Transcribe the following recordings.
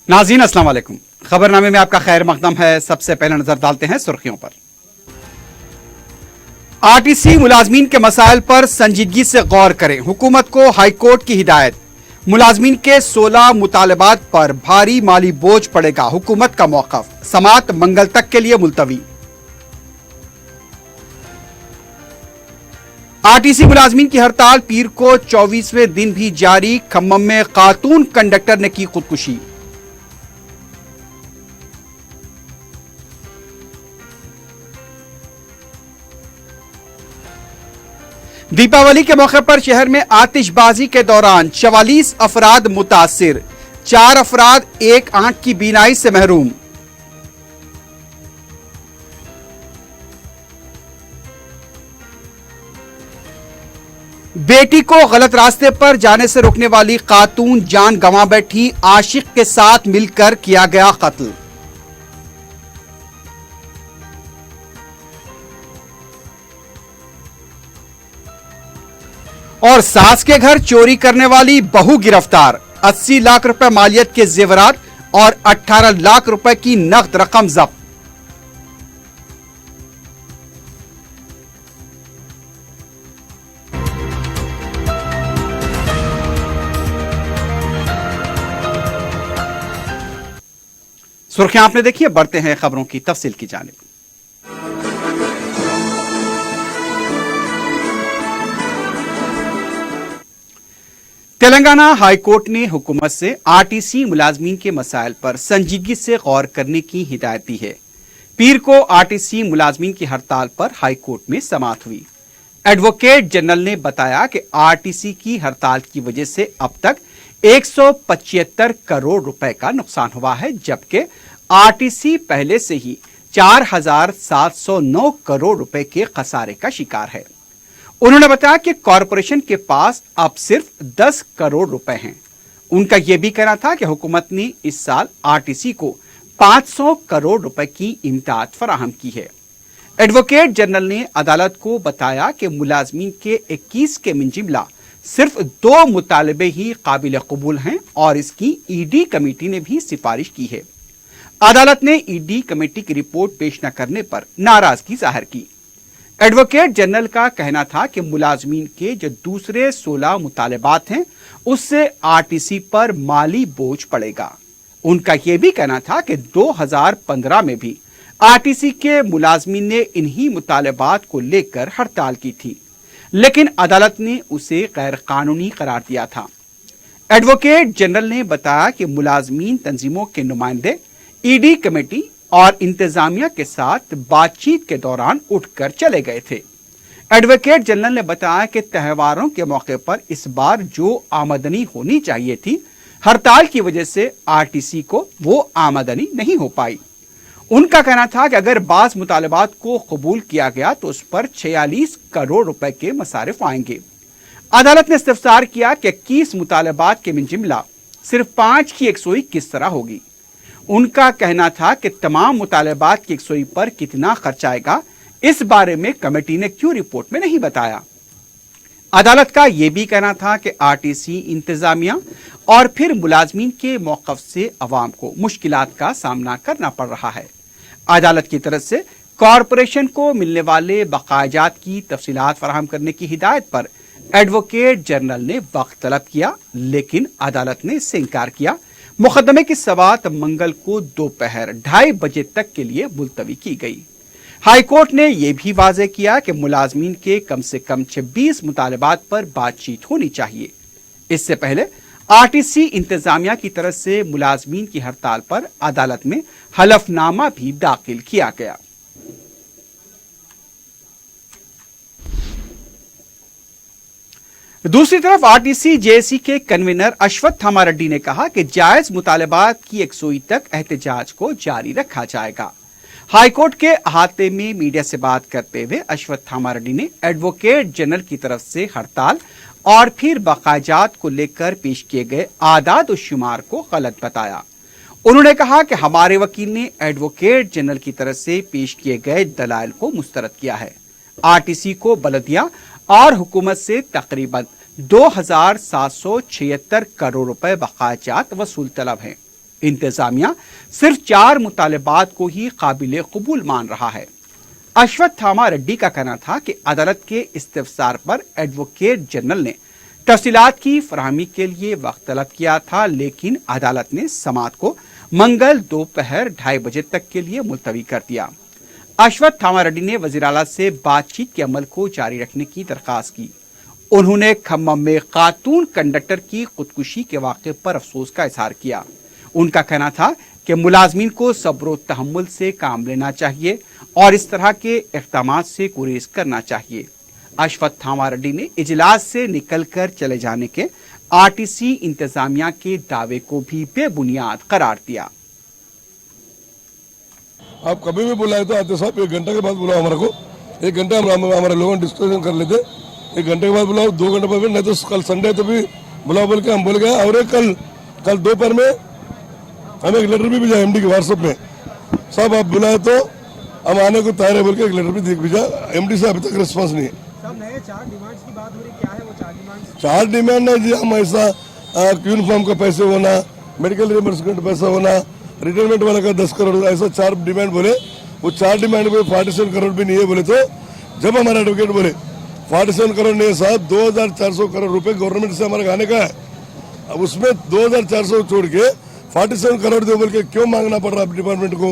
नाज़रीन अस्सलाम वालेकुम। खबरनामे में आपका खैर मकदम है। सबसे पहले नजर डालते हैं सुर्खियों पर। आरटीसी मुलाजमीन के मसाइल पर संजीदगी से गौर करें, हुकूमत को हाईकोर्ट की हिदायत। मुलाजमीन के 16 मुतालबात पर भारी माली बोझ पड़ेगा, हुकूमत का मौक़िफ़। समाअत मंगल तक के लिए मुलतवी। आरटीसी मुलाजमीन की हड़ताल पीर को 24वें दिन भी जारी। खम्मम में खातून कंडक्टर ने की खुदकुशी। दीपावली के मौके पर शहर में आतिशबाजी के दौरान 44 अफराद मुतासिर, 4 अफराद एक आंख की बीनाई से महरूम। बेटी को गलत रास्ते पर जाने से रोकने वाली खातून जान गंवा बैठी, आशिक के साथ मिलकर किया गया कत्ल। और सास के घर चोरी करने वाली बहू गिरफ्तार, 80 लाख रुपए मालियत के जेवरात और 18 लाख रुपए की नकद रकम जब्त। सुर्खियां आपने देखी है, बढ़ते हैं खबरों की तफसील की जानिब। तेलंगाना हाईकोर्ट ने हुकूमत से आरटीसी मुलाजमीन के मसाइल पर संजीदगी से गौर करने की हिदायत दी है। पीर को आरटीसी मुलाजमीन की हड़ताल पर हाईकोर्ट में समाअत हुई। एडवोकेट जनरल ने बताया कि आरटीसी की हड़ताल की वजह से अब तक 175 करोड़ रुपए का नुकसान हुआ है, जबकि आरटीसी पहले से ही 4709 करोड़ रुपए के खसारे का शिकार है। उन्होंने बताया कि कॉरपोरेशन के पास अब सिर्फ 10 करोड़ रुपए हैं। उनका यह भी कहना था कि हुकूमत ने इस साल आरटीसी को 500 करोड़ रुपए की इमदाद फराहम की है। एडवोकेट जनरल ने अदालत को बताया कि मुलाजमीन के 21 के मिंजिमला सिर्फ 2 मुतालबे ही काबिल कबूल हैं और इसकी ईडी कमेटी ने भी सिफारिश की है। अदालत ने ईडी कमेटी की रिपोर्ट पेश न करने पर नाराजगी जाहिर की। एडवोकेट जनरल का कहना था कि मुलाजमीन के जो दूसरे 16 मुतालबात हैं उससे आरटीसी पर माली बोझ पड़ेगा। उनका यह भी कहना था कि 2015 में भी आरटीसी के मुलाजमीन ने इन्हीं मुतालबात को लेकर हड़ताल की थी, लेकिन अदालत ने उसे गैर कानूनी करार दिया था। एडवोकेट जनरल ने बताया कि मुलाजमीन तंजीमों के नुमाइंदे ईडी कमेटी और इंतजामिया के साथ बातचीत के दौरान उठकर चले गए थे। एडवोकेट जनरल ने बताया कि त्योहारों के मौके पर इस बार जो आमदनी होनी चाहिए थी, हड़ताल की वजह से आरटीसी को वो आमदनी नहीं हो पाई। उनका कहना था कि अगर बाज मुतालबात को कबूल किया गया तो उस पर 46 करोड़ रुपए के मसारिफ आएंगे। अदालत ने इस्तफसार किया कि 21 मुतालबात के मिंजिमला सिर्फ 5 की यकसुई किस तरह होगी। उनका कहना था कि तमाम मुतालबात की यकसुई पर कितना खर्च आएगा, इस बारे में कमेटी ने क्यों रिपोर्ट में नहीं बताया। अदालत का यह भी कहना था कि आरटीसी इंतजामिया और फिर मुलाजमीन के मौक़िफ़ से अवाम को मुश्किलात का सामना करना पड़ रहा है। अदालत की तरफ से कॉरपोरेशन को मिलने वाले बकायाजात की तफसीलात फराहम करने की हिदायत पर एडवोकेट जनरल ने वक्त तलब किया, लेकिन अदालत ने इससे इनकार किया। मुकदमे की समाअत मंगल को दोपहर 2:30 बजे तक के लिए मुलतवी की गई। हाईकोर्ट ने यह भी वाज़ेह किया कि मुलाजमीन के कम से कम 26 मुतालबात पर बातचीत होनी चाहिए। इससे पहले आरटीसी इंतजामिया की तरफ से मुलाजमीन की हड़ताल पर अदालत में हलफनामा भी दाखिल किया गया। दूसरी तरफ आरटीसी जेएसी के कन्वीनर अश्वत्थामा रेड्डी ने कहा कि जायज मुतालबात की यकसुई तक एहतजाज को जारी रखा जाएगा। हाईकोर्ट के अहाते में मीडिया से बात करते हुए अश्वत्थामा रेड्डी ने एडवोकेट जनरल की तरफ से हड़ताल और फिर बकायाजात को लेकर पेश किए गए आदाद और शुमार को गलत बताया। उन्होंने कहा कि हमारे वकील ने एडवोकेट जनरल की तरफ से पेश किए गए दलाइल को मुस्तरद किया है। आरटीसी को बलदिया और हुकूमत से तकरीबन 2776 करोड़ रुपए बकायाजात वसूल तलब हैं। इंतजामिया सिर्फ 4 मुतालबात को ही काबिल कबूल मान रहा है। अश्वत्थामा रेड्डी का कहना था कि अदालत के इस्तिफसार पर एडवोकेट जनरल ने तफसीलात की फरहमी के लिए वक्त तलब किया था, लेकिन अदालत ने समाअत को मंगल दोपहर 2:30 बजे तक के लिए मुलतवी कर दिया। अश्वत्थामा रेड्डी ने वज़ीर आला से बातचीत के अमल को जारी रखने की दरख्वास्त की। उन्होंने खम्मम में खातून कंडक्टर की खुदकुशी के वाक़े पर अफसोस का इजहार किया। उनका कहना था कि मुलाजमीन को सब्र और तहम्मुल से काम लेना चाहिए और इस तरह के इक़दामात से गुरेज करना चाहिए। अश्वत्थामा रेड्डी ने इजलास से निकलकर चले जाने के आरटीसी इंतजामिया के दावे को भी बेबुनियाद करार दिया। आप कभी भी बुलाए तो आते साहब 1 घंटे के बाद बुलाओ हमारे को, 1 घंटा हमारे लोगों डिस्कशन कर लेते, 1 घंटे के बाद बुलाओ, 2 घंटे बाद नहीं तो कल संडे तो भी बुलाओ बोल के हम बोल गए। और कल दोपहर में हमें एक लेटर भी भेजा एमडी के व्हाट्सएप में, साहब आप बुलाए तो हम आने को तैयार है बोल के एक लेटर भी भेजा। एमडी से अभी तक रिस्पॉन्स नहीं है। नए 4 डिमांड्स की बात हो रही, क्या है वो 4 डिमांड्स? 4 डिमांड है जी, हम ऐसा यूनिफॉर्म का पैसे होना, मेडिकल रिइंबर्समेंट पैसा होना, रिटायरमेंट वाला का 10 करोड़, ऐसा 4 डिमांड बोले। वो 4 डिमांड में 47 करोड़ भी नहीं है बोले। तो जब हमारे एडवोकेट बोले 47 करोड़ नहीं है साहब, 2400 करोड़ रुपए गवर्नमेंट से हमारे खाने का है, अब उसमें 2400 छोड़ के 47 करोड़ दे बोल के क्यों मांगना पड़ रहा है डिपार्टमेंट को?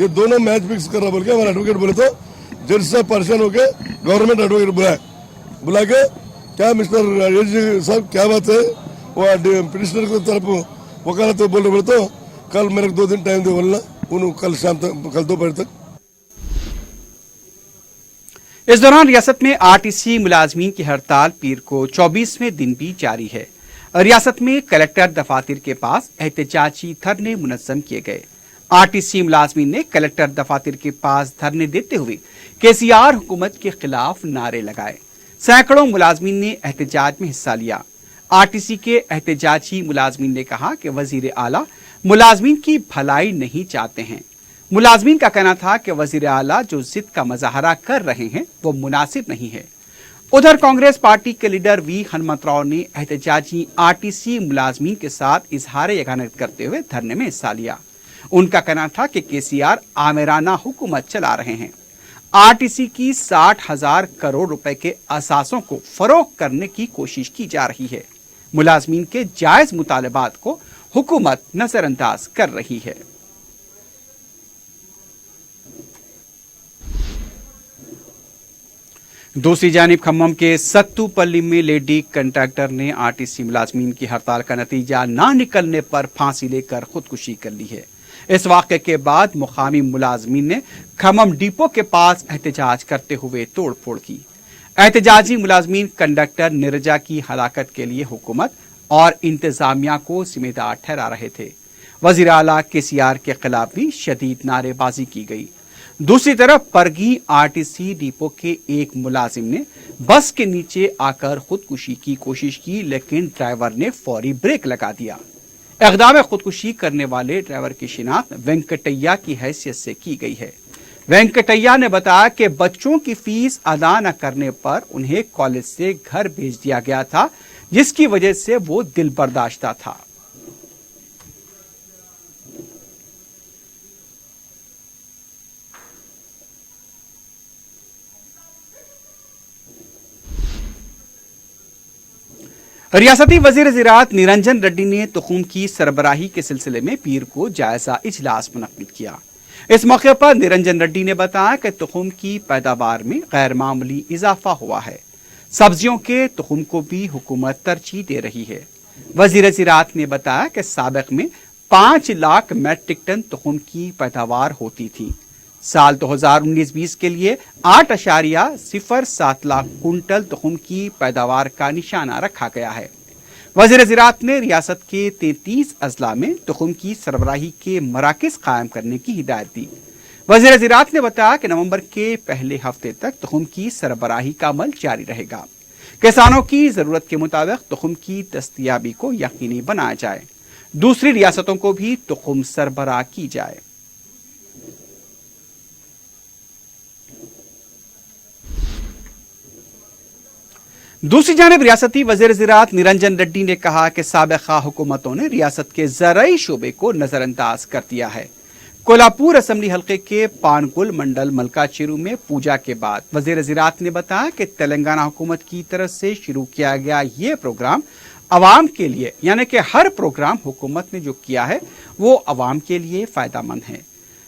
ये दोनों मैच फिक्स कर रहा बोल के हमारे एडवोकेट बोले। तो जज से परेशान होके गवर्नमेंट एडवोकेट बुला के क्या मिस्टर साहब क्या बात है, वो पिटिशनर की तरफ वकालत बोल रहे बोले। तो कल मेरे को 2 दिन टाइम दे बोलना, उन्होंने कल शाम तक, कल दोपहर तक। इस दौरान रियासत में आरटीसी मुलाजमीन की हड़ताल पीर को 24वें दिन भी जारी है। रियासत में कलेक्टर दफातर के पास एहतजाजी धरने मुनज़्ज़म किए गए। आरटीसी मुलाजमीन ने कलेक्टर दफातर के पास धरने देते हुए केसीआर हुकूमत के खिलाफ नारे लगाए। सैकड़ों मुलाजमीन ने एहतजाज में हिस्सा लिया। आरटीसी के एहतजाजी मुलाजमीन ने कहा कि वजीर आला मुलाजमीन की भलाई नहीं चाहते हैं। मुलाजमीन का कहना था कि वजीर आला जो जिद का मुजाहरा कर रहे हैं वो मुनासिब नहीं है। उधर कांग्रेस पार्टी के लीडर वी हनुमंतराव ने एहतजाजी आरटीसी मुलाजमीन के साथ इजहार यगानत करते हुए धरने में हिस्सा लिया। उनका कहना था कि केसीआर आमिराना हुकूमत चला रहे हैं। आरटीसी की 60,000 करोड़ रुपए के असासों को फरोख्त करने की कोशिश की जा रही है। मुलाजमीन के जायज मुतालबात को हुकूमत नजरअंदाज कर रही है। दूसरी जानिब खम्मम के सत्तूपल्ली में लेडी कंडक्टर ने आरटीसी मुलाजमीन की हड़ताल का नतीजा ना निकलने पर फांसी लेकर खुदकुशी कर ली है। इस वाक़े के बाद मुकामी मुलाजमीन ने खम्मम डिपो के पास एहतजाज करते हुए तोड़फोड़ की। एहतजाजी मुलाजमीन कंडक्टर नीरजा की हलाकत के लिए हुकूमत और इंतजामिया को जिम्मेदार ठहरा रहे थे। वज़ीर आला केसीआर के खिलाफ भी शदीद नारेबाजी की गई। दूसरी तरफ परगी आरटीसी डिपो के एक मुलाजिम ने बस के नीचे आकर खुदकुशी की कोशिश की, लेकिन ड्राइवर ने फौरी ब्रेक लगा दिया। इक़दाम खुदकुशी करने वाले ड्राइवर की शिनाख्त वेंकटैया की हैसियत से की गई है। वेंकटैया ने बताया कि बच्चों की फीस अदा न करने पर उन्हें कॉलेज से घर भेज दिया गया था, जिसकी वजह से वो दिल बर्दाश्ता था। रियासती वजीर ज़राअत निरंजन रेड्डी ने तुखूम की सरबराही के सिलसिले में पीर को जायजा इजलास मुनक्किद किया। इस मौके पर निरंजन रेड्डी ने बताया कि तुखूम की पैदावार में गैर मामूली इजाफा हुआ है। सब्जियों के तुखूम को भी हुकूमत तरजीह दे रही है। वजीर ज़राअत ने बताया कि साबिक में 5 लाख मैट्रिक टन तुखूम की पैदावार होती थी। साल 2019-20 के लिए 8.07 लाख कुंटल तुखूम की पैदावार का निशाना रखा गया है। वज़ीर ज़राअत ने रियासत के 33 अजला में तुखूम की सरबराही के मराकज़ कायम करने की हिदायत दी। वज़ीर ज़राअत ने बताया कि नवंबर के पहले हफ्ते तक तुखूम की सरबराही का अमल जारी रहेगा। किसानों की ज़रूरत के मुताबिक तुखूम की दस्तयाबी को यकीनी बनाया जाए। दूसरी रियासतों को भी तुखूम सरबराह की जाए। दूसरी जानिब रियासती वज़ीर ज़राअत निरंजन रेड्डी ने कहा कि साबिक़ा हुकूमतों ने रियासत के ज़राई शोबे को नज़रअंदाज कर दिया है। कोल्हापुर असम्बली हल्के के पानगुल मंडल मलकाचेरू में पूजा के बाद वज़ीर ज़राअत ने बताया कि तेलंगाना हुकूमत की तरफ से शुरू किया गया ये प्रोग्राम अवाम के लिए, यानी कि हर प्रोग्राम हुकूमत ने जो किया है वो अवाम के लिए फ़ायदेमंद है।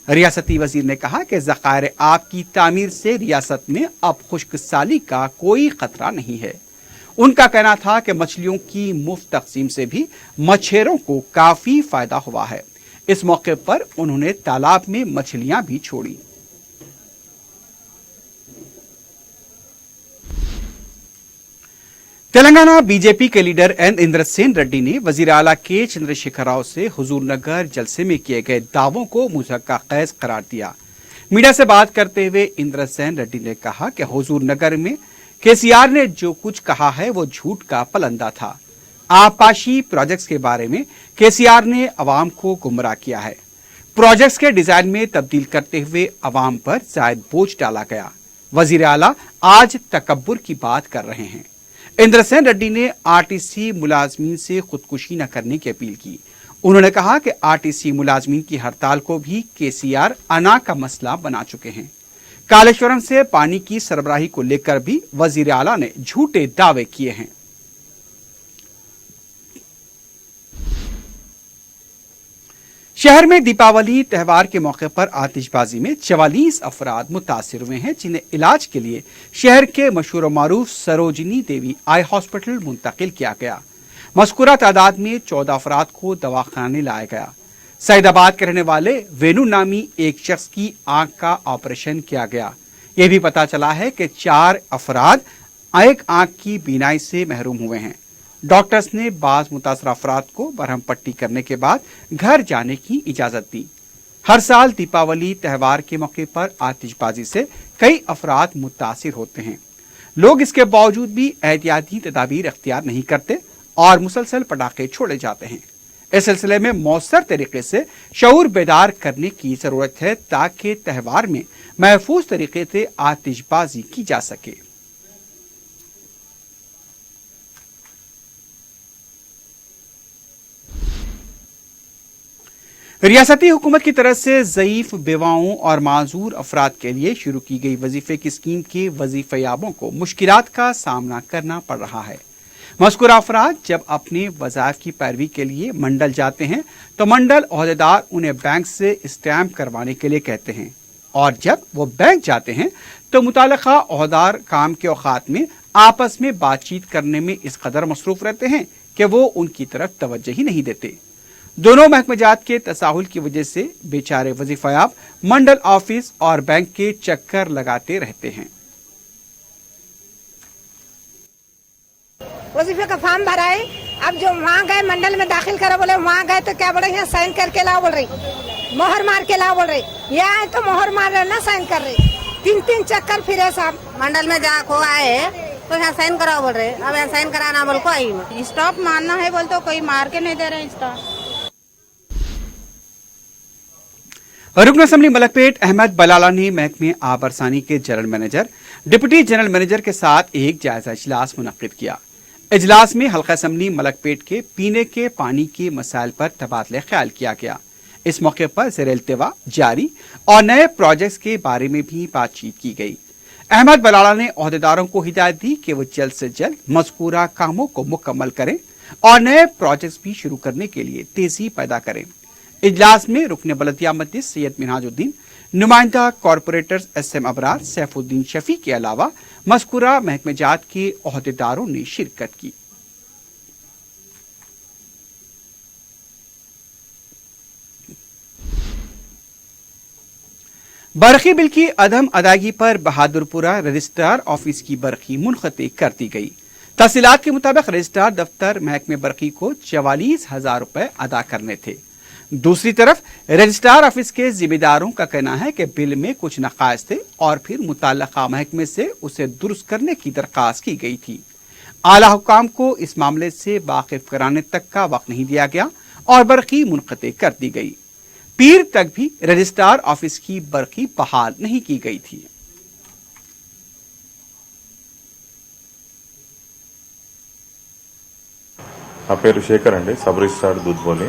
रियासती वज़ीर ने कहा कि ज़खायर आब की तामीर से रियासत में अब खुश्क साली का कोई खतरा नहीं है। उनका कहना था कि मछलियों की मुफ्त तकसीम से भी मछेरों को काफ़ी फ़ायदा हुआ है। इस मौके पर उन्होंने तालाब में मछलियां भी छोड़ी। तेलंगाना बीजेपी के लीडर एन इंद्रसेन रेड्डी ने वजीर आला के चंद्रशेखर राव से हुजूर नगर जलसे में किए गए दावों को मुज़क्का ख़ैज़ करार दिया। मीडिया से बात करते हुए इंद्रसेन रेड्डी ने कहा कि हुजूर नगर में केसीआर ने जो कुछ कहा है वो झूठ का पलंदा था। आबपाशी प्रोजेक्ट्स के बारे में केसीआर ने अवाम को गुमराह किया है। प्रोजेक्ट्स के डिजाइन में तब्दील करते हुए अवाम पर जायद बोझ डाला गया। वजीर आला आज तकब्बुर की बात कर रहे हैं। इंद्रसेन रेड्डी ने आरटीसी मुलाजमीन से खुदकुशी न करने की अपील की। उन्होंने कहा कि आरटीसी मुलाजमीन की हड़ताल को भी केसीआर अना का मसला बना चुके हैं। कालेश्वरम से पानी की सरबराही को लेकर भी वजीर आला ने झूठे दावे किए हैं। शहर में दीपावली त्यौहार के मौके पर आतिशबाजी में 44 अफराद मुतासिर हुए हैं, जिन्हें इलाज के लिए शहर के मशहूर और मारूफ सरोजिनी देवी आई हॉस्पिटल मुंतकिल किया गया। मज़कूरा तादाद में 14 अफराद को दवाखाने लाया गया। सईदाबाद के रहने वाले वेनु नामी एक शख्स की आंख का ऑपरेशन किया गया। यह भी पता चला है कि 4 अफराद एक आंख की बीनाई से महरूम हुए हैं। डॉक्टर्स ने बाज़ मुतासर अफराद को बरहम पट्टी करने के बाद घर जाने की इजाजत दी। हर साल दीपावली त्यौहार के मौके पर आतिशबाजी से कई अफराद मुतासिर होते हैं। लोग इसके बावजूद भी एहतियाती तदाबीर अख्तियार नहीं करते और मुसलसल पटाखे छोड़े जाते हैं। इस सिलसिले में मौसर तरीके से शऊर बेदार करने की जरूरत है ताकि त्यौहार में महफूज तरीके से आतिशबाजी की जा सके। रियासती हुकूमत की तरफ से ज़ईफ बेवाओं और माजूर अफराद के लिए शुरू की गई वजीफे की स्कीम के वजीफयाबों को मुश्किलात का सामना करना पड़ रहा है। मज़कूरा अफराद जब अपने वज़ाइफ की पैरवी के लिए मंडल जाते हैं तो मंडल ओहदेदार उन्हें बैंक से स्टैम्प करवाने के लिए कहते हैं, और जब वो बैंक जाते हैं तो मुताल्लिका ओहदेदार काम के औकात में आपस में बातचीत करने में इस कदर मसरूफ रहते हैं कि वो उनकी तरफ तवज्जो ही नहीं देते। दोनों महकमेजात के तसाहुल की वजह से बेचारे वजीफायाब मंडल ऑफिस और बैंक के चक्कर लगाते रहते हैं। वजीफे का फॉर्म भरा है, अब जो वहाँ गए मंडल में दाखिल करा, बोले वहाँ गए तो क्या बोले यहाँ साइन करके लाओ, बोल रही मोहर मार के लाओ, बोल रही यहाँ आए तो मोहर मार रहे ना साइन कर रही। 3-3 चक्कर फिरे साहब। मंडल में जा को आए तो यहाँ साइन कराओ बोल रहे, अब यहाँ साइन कराना बोल को आई स्टॉप मारना है बोल तो कोई मार के नहीं दे रहे स्टॉप। रुकन असम्बली मलकपेट अहमद बलाला ने महकमे आबरसानी के general manager, deputy general manager के साथ एक जायजा इजलास मुनक्किद किया। इजलास में हल्का असम्बली मलकपेट के पीने के पानी के मसाइल पर तबादला ख्याल किया गया। इस मौके पर ज़ेर इल्तिवा जारी और नए प्रोजेक्ट्स के बारे में भी बातचीत की गई। अहमद बलाला ने ओहदेदारों को हिदायत दी कि वो जल्द से जल्द मज़कूरा कामों को मुकम्मल करें और नए प्रोजेक्ट्स भी शुरू करने के लिए तेजी पैदा करें। इजलास में रुकने बलदिया मजलिस सैयद मिनहाजुद्दीन, नुमाइंदा कॉरपोरेटर्स SM अबरार, सैफुद्दीन शफी के अलावा मज़कूरा महकमेजात के ओहदेदारों ने शिरकत की। बरखी बिल की अदम अदायगी पर बहादुरपुरा रजिस्ट्रार ऑफिस की बरखी मुनक़ती कर दी गई। तफसीलात के मुताबिक रजिस्ट्रार दफ्तर महकमे बरखी को 44,000 रुपए अदा करने थे। दूसरी तरफ रजिस्ट्रार ऑफिस के जिम्मेदारों का कहना है कि बिल में कुछ नकाइस थे और फिर मुताल्लिका महकमे से उसे दुरुस्त करने की दरखास्त की गई थी। आला हुकाम को इस मामले से वाकिफ कराने तक का वक्त नहीं दिया गया और बरखी मुनक़ती कर दी गई। पीर तक भी रजिस्ट्रार ऑफिस की बरखी बहाल नहीं की गई थी। నా పేరు శేఖర్ అండి, సబ్ రిజిస్ట్రార్ దూద్బోలి.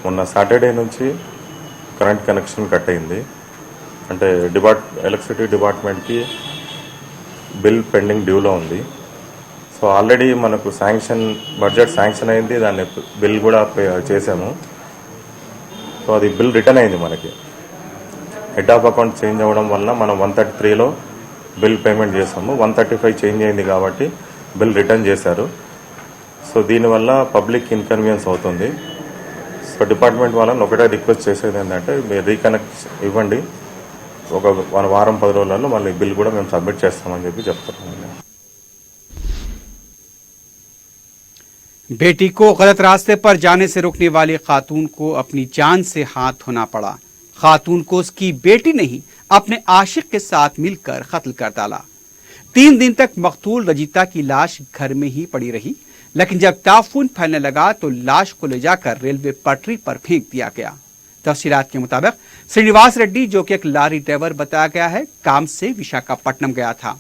మొన్న సాటర్డే నుంచి కరెంట్ కనెక్షన్ కట్ అయింది. అంటే ఎలక్ట్రిసిటీ డిపార్ట్మెంట్కి బిల్ పెండింగ్ డ్యూలో ఉంది. సో ఆల్రెడీ మనకు బడ్జెట్ శాంక్షన్ అయింది, దాన్ని బిల్ కూడా చేసాము. సో అది బిల్ రిటర్న్ అయింది. మనకి హెడ్ ఆఫ్ అకౌంట్ చేంజ్ అవ్వడం వల్ల మనం 133లో బిల్ పేమెంట్ చేసాము. 135 చేంజ్ అయింది కాబట్టి బిల్ రిటర్న్ చేశారు. సో దీనివల్ల పబ్లిక్ ఇన్కన్వీనియన్స్ అవుతుంది. సో డిపార్ట్మెంట్ వాళ్ళని ఒకటే రిక్వెస్ట్ చేసేది ఏంటంటే మీరు రీకనెక్ట్ ఇవ్వండి, ఒక వారం 10 రోజులలో మళ్ళీ బిల్ కూడా మేము సబ్మిట్ చేస్తామని చెప్పి చెప్తున్నాం. बेटी को गलत रास्ते पर जाने से रोकने वाली खातून को अपनी जान से हाथ धोना पड़ा। खातून को उसकी बेटी ने ही अपने आशिक के साथ मिलकर कत्ल कर डाला। 3 दिन तक मकतूल रजीता की लाश घर में ही पड़ी रही, लेकिन जब ताफून फैलने लगा तो लाश को ले जाकर रेलवे पटरी पर फेंक दिया गया। तफसीलात के मुताबिक श्रीनिवास रेड्डी, जो कि एक लारी ड्राइवर बताया गया है, काम से विशाखापट्टनम गया था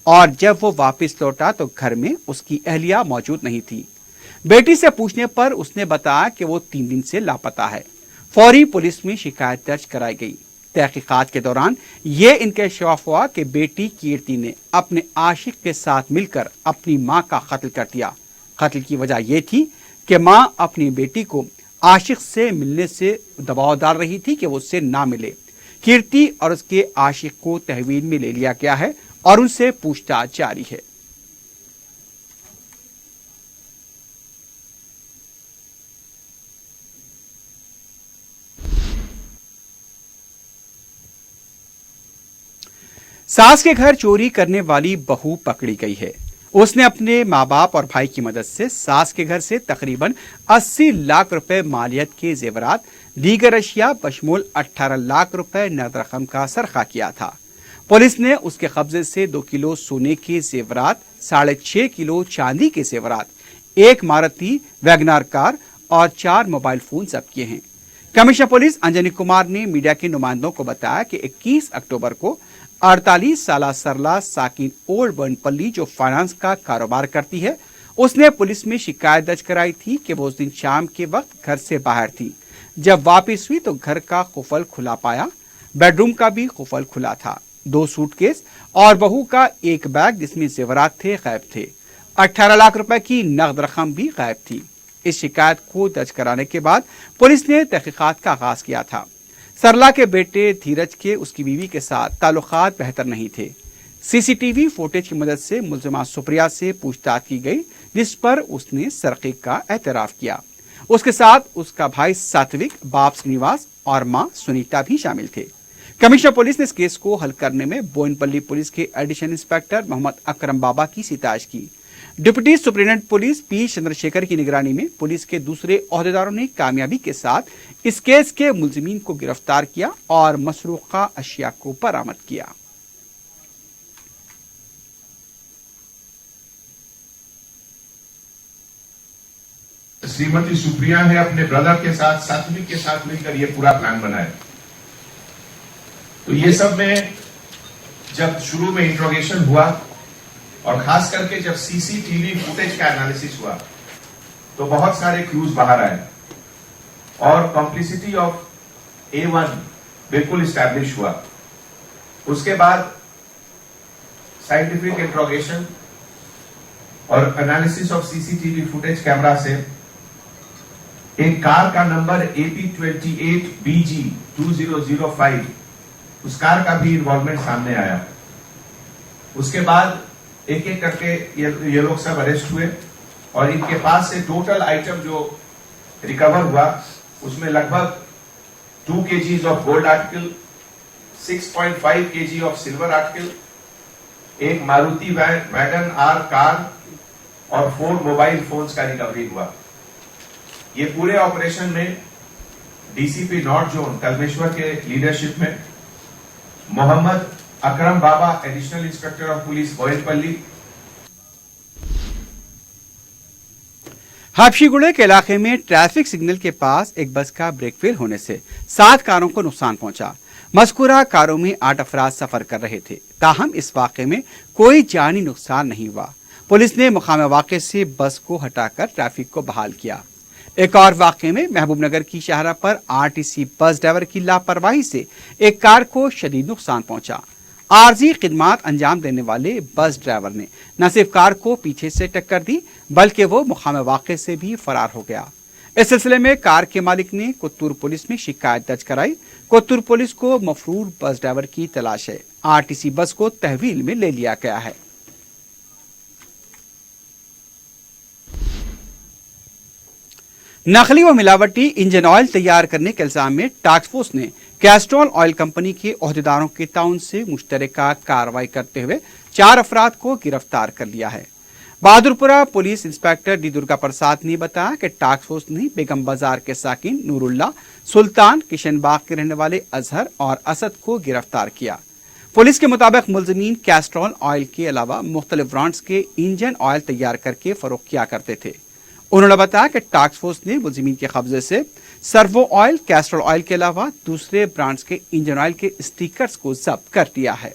और जब वो वापस लौटा तो घर में उसकी अहलिया मौजूद नहीं थी। बेटी से पूछने पर उसने बताया कि वो 3 दिन से लापता है। फौरी पुलिस में शिकायत दर्ज कराई गई। तहकीकात के दौरान ये इंकशाफ हुआ कि बेटी कीर्ति ने अपने आशिक के साथ मिलकर अपनी मां का कत्ल कर दिया। कत्ल की वजह यह थी कि मां अपनी बेटी को आशिक से मिलने से दबाव डाल रही थी कि वो उससे ना मिले। कीर्ति और उसके आशिक को तहवील में ले लिया गया है और उनसे पूछताछ जारी है। सास के घर चोरी करने वाली बहू पकड़ी गई है। उसने अपने माँ बाप और भाई की मदद से सास के घर से तकरीबन 80 लाख रुपए मालियत के जेवरात, दीगर अशिया बशमूल 18 लाख रुपए नकद रकम का सरखा किया था। पुलिस ने उसके कब्जे से 2 किलो सोने के जेवरात, 6.5 किलो चांदी के जेवरात, 1 मारुति वैगनार कार और 4 मोबाइल फोन जब्त किए हैं। कमिश्नर पुलिस अंजनी कुमार ने मीडिया के नुमाइंदों को बताया कि 21 अक्टूबर को 48 साला सरला साकिन ओल्ड बनपल्ली, जो फाइनेंस का कारोबार करती है, उसने पुलिस में शिकायत दर्ज कराई थी कि वो उस दिन शाम के वक्त घर से बाहर थी। जब वापस हुई तो घर का कुफल खुला पाया। बेडरूम का भी कुफल खुला था। 2 सूटकेस और बहू का 1 बैग जिसमें जेवरात थे गायब थे। 18 लाख रुपए की नकद रकम भी गायब थी। इस शिकायत को दर्ज कराने के बाद पुलिस ने तहकीकात का आगाज किया था। सरला के बेटे धीरज के उसकी बीवी के साथ ताल्लुकात बेहतर नहीं थे। सीसीटीवी फुटेज की मदद से मुलजिमा सुप्रिया से पूछताछ की गई, जिस पर उसने सरक़े का एतराफ किया। उसके साथ उसका भाई सात्विक, बाप श्रीनिवास और मां सुनीता भी शामिल थे। कमिश्नर पुलिस ने इस केस को हल करने में बोयनपल्ली पुलिस के एडिशनल इंस्पेक्टर मोहम्मद अकरम बाबा की सितारिश की। Deputy superintendent police P Chandrashekhar की निगरानी में पुलिस के दूसरे ओहदेदारों ने कामयाबी के साथ इस केस के मुलजिमीन को गिरफ्तार किया और मसरूका अशिया को बरामद किया। श्रीमती सुप्रिया ने अपने ब्रदर के साथ, सात्विक के साथ मिलकर ये पूरा प्लान बनाया। तो ये सब में जब शुरू में इंट्रोगेशन हुआ और खास करके जब सीसीटीवी फुटेज का एनालिसिस हुआ तो बहुत सारे क्लूज बाहर आए और कॉम्प्लिसिटी ऑफ A1 बिल्कुल इस्टेब्लिश हुआ। उसके बाद साइंटिफिक इंट्रोगेशन और analysis of CCTV footage camera से एक कार का नंबर AP28BG2005, उस कार का भी इन्वॉल्वमेंट सामने आया। उसके बाद एक एक करके ये लोग सब अरेस्ट हुए और इनके पास से टोटल आइटम जो रिकवर हुआ उसमें लगभग 2 kg of gold article, 6.5 kg of silver article, एक मारुति वैगन आर कार और 4 मोबाइल फोन्स का रिकवरी हुआ। ये पूरे ऑपरेशन में डीसीपी नॉर्थ जोन कलमेश्वर के लीडरशिप में मोहम्मद अकरम बाबा, एडिशनल इंस्पेक्टर ऑफ पुलिस बोयनपल्ली, हबशीगुड़े के इलाके में ट्रैफिक सिग्नल के पास एक बस का ब्रेक फेल होने से 7 कारों को नुकसान पहुंचा। मज़कूरा कारों में 8 अफराद सफर कर रहे थे। ताहम इस वाक़े में कोई जानी नुकसान नहीं हुआ। पुलिस ने मुकाम वाक़े से बस को हटाकर ट्रैफिक को बहाल किया। एक और वाक़े में महबूबनगर की शाहरा पर आरटीसी बस ड्राइवर की लापरवाही से एक कार को शदीद नुकसान पहुंचा। आरजी खिदमात अंजाम देने वाले बस ड्राइवर ने न सिर्फ कार को पीछे से टक्कर दी बल्कि वो मुकाम वाक़े से भी फरार हो गया। इस सिलसिले में कार के मालिक ने कोत्तूर पुलिस में शिकायत दर्ज कराई। कोत्तूर पुलिस को मफरूर बस ड्राइवर की तलाश है। आरटीसी बस को तहवील में ले लिया गया है। नकली व मिलावटी इंजन ऑयल तैयार करने के इल्जाम में टास्क फोर्स ने कैस्ट्रॉल ऑयल कंपनी के ओहदेदारों के ताउन से मुश्तरका कार्रवाई करते हुए 4 अफराद को गिरफ्तार कर लिया है। Bahadurpura police inspector D Durga Prasad ने बताया कि टास्क फोर्स ने बेगम बाजार के साकिन नूरुल्ला, सुल्तान, किशन बाग के रहने वाले अजहर और असद को गिरफ्तार किया। पुलिस के मुताबिक मुलजमीन कैस्ट्रॉल ऑयल के अलावा मुख्तलिफ ब्रांड्स के इंजन ऑयल तैयार करके फरोख्त किया करते थे। उन्होंने बताया कि टास्क फोर्स ने मुलजिमीन के कब्जे से सर्वो ऑयल, कैस्ट्रॉल ऑयल के अलावा दूसरे ब्रांड्स के इंजन ऑयल के स्टिकर्स को जब्त कर लिया है।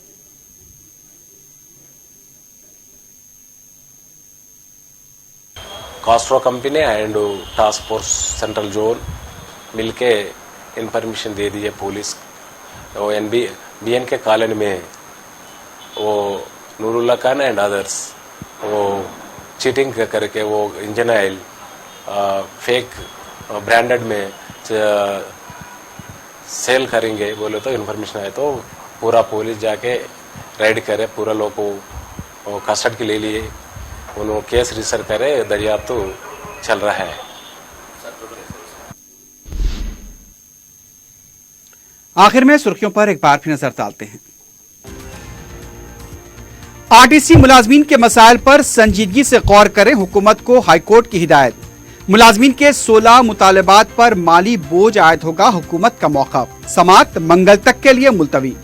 Castro company and task force central zone मिलके इन्फॉर्मेशन दे दी है पुलिस वो BNK कॉलोनी में वो नूरुल्ला खान एंड अदर्स वो चीटिंग करके वो इंजन ऑयल फेक ब्रांडेड में सेल करेंगे बोले तो इन्फॉर्मेशन आए तो पूरा पुलिस जाके रेड करे, पूरा लोग को कस्टडी के ले लिए, उन्होंने केस रिसर्च करे, दरियाफ्त तो चल रहा है। आखिर में सुर्खियों पर एक बार फिर नजर डालते हैं। आरटीसी मुलाजमीन के मसाइल पर संजीदगी से गौर करें, हुकूमत को हाईकोर्ट की हिदायत। मुलाजमीन के 16 मुतालबात पर माली बोझ आयद होगा, हुकूमत का मौक़िफ़। समाअत मंगल तक के लिए मुलतवी।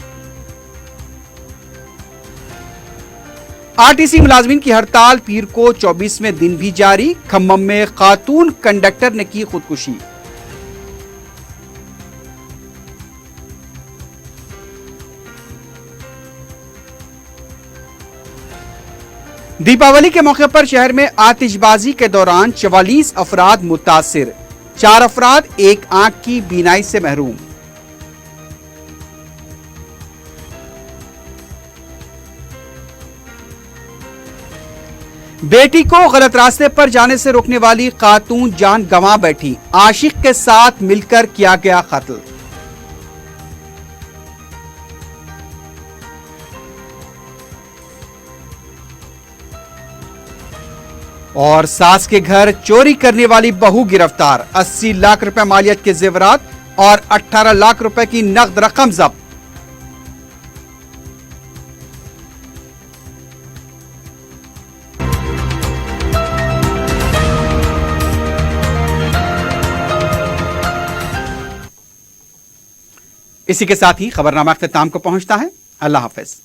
आरटीसी मुलाजमीन की हड़ताल पीर को 24वें दिन भी जारी। खम्मम में खातून कंडक्टर ने की खुदकुशी। दीपावली के मौके पर शहर में आतिशबाजी के दौरान 44 अफराद मुतासिर, 4 अफराद एक आंख की बीनाई से महरूम। बेटी को गलत रास्ते पर जाने से रोकने वाली खातून जान गंवा बैठी, आशिक के साथ मिलकर किया गया कत्ल। और सास के घर चोरी करने वाली बहू गिरफ्तार, 80 लाख रुपए मालियत के जेवरात और 18 लाख रुपए की नकद रकम जब्त। इसी के साथ ही खबरनामा अख्ताम को पहुंचता है। अल्लाह हाफिज।